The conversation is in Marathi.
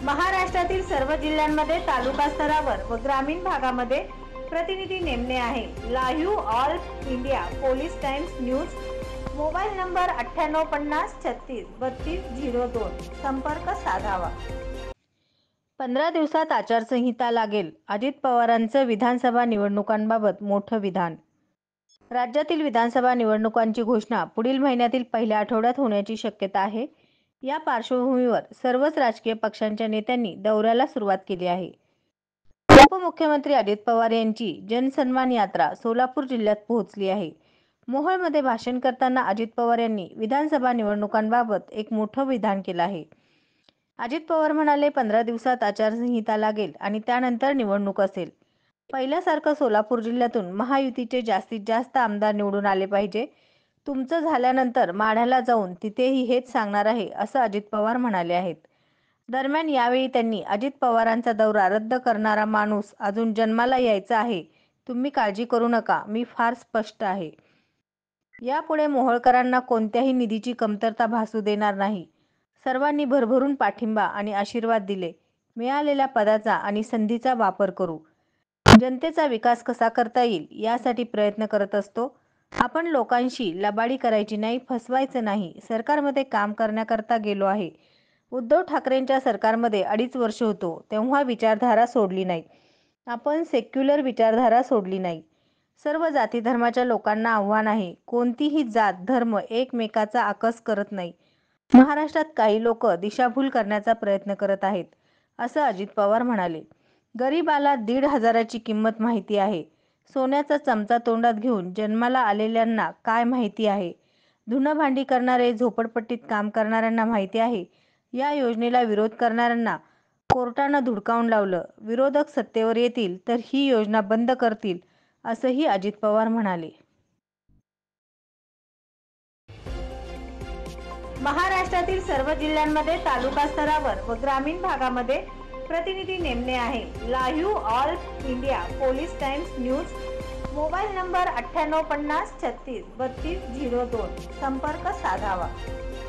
महाराष्ट्रातील सर्व जिल्ह्यांमध्ये तालुका स्तरावर व ग्रामीण भागामध्ये प्रतिनिधी नेमणे आहे। Live all India police times news, mobile number 9850363202, संपर्क साधावा। 15 दिवसात आचारसंहिता लागेल, अजित पवारांचं विधानसभा निवडणुकांबाबत मोठं विधान। राज्यातील विधानसभा निवडणुकांची घोषणा पुढील महिन्यातील पहिल्या आठवड्यात होण्याची शक्यता आहे। या पार्श्वभूमीवर सर्वच राजकीय पक्षांच्या नेत्यांनी दौऱ्याला सुरुवात केली आहे। उपमुख्यमंत्री अजित पवार यांची जनसन्मान यात्रा सोलापूर जिल्ह्यात पोहोचली आहे। मोहोळमध्ये भाषण करताना अजित पवार यांनी विधानसभा निवडणुकांबाबत एक मोठं विधान केलं आहे। अजित पवार म्हणाले, 15 दिवसात आचारसंहिता लागेल आणि त्यानंतर निवडणूक असेल। पहिल्यासारखं सोलापूर जिल्ह्यातून महायुतीचे जास्तीत जास्त आमदार निवडून आले पाहिजे। तुमचं झाल्यानंतर माढ्याला जाऊन तिथेही हेच सांगणार आहे, असं अजित पवार म्हणाले आहेत। दरम्यान यावेळी त्यांनी अजित पवारांचा दौरा रद्द करणारा माणूस अजून जन्माला यायचा आहे, तुम्ही काळजी करू नका, मी फार स्पष्ट आहे। यापुढे मोहोळकरांना कोणत्याही निधीची कमतरता भासू देणार नाही। सर्वांनी भरभरून पाठिंबा आणि आशीर्वाद दिले। मिळालेल्या पदाचा आणि संधीचा वापर करू। जनतेचा विकास कसा करता येईल यासाठी प्रयत्न करत असतो। आपण लोकांशी लबाडी करायची नाही, फसवायचं नाही। सरकारमध्ये काम करण्याकरता गेलो आहे। उद्धव ठाकरेंच्या सरकारमध्ये 2.5 वर्ष होतो, तेव्हा विचारधारा सोडली नाही। आपण सेक्युलर विचारधारा सोडली नाही। सर्व जाती धर्माच्या लोकांना आव्हान आहे, कोणतीही जात धर्म एकमेकाचा आकस करत नाही। महाराष्ट्रात काही लोक दिशाभूल करण्याचा प्रयत्न करत आहेत, असं अजित पवार म्हणाले। गरीबाला 1,500ची किंमत माहिती आहे। सोन्याचा चमचा तोंडात घेऊन जन्माला आलेल्यांना काय माहिती आहे? धुणं भांडी करणारे, झोपडपट्टीत काम करणाऱ्यांना माहिती आहे। या योजनेला विरोध करणाऱ्यांना कोर्टानं धुडकावून लावलं। विरोधक सत्तेवर येतील तर ही योजना बंद करतील, असंही अजित पवार म्हणाले। महाराष्ट्रातील सर्व जिल्ह्यांमध्ये तालुका स्तरावर व ग्रामीण भागामध्ये प्रतिनिधी नेमणे आहे। Live all India police times news, mobile number 9850363202, संपर्क साधावा।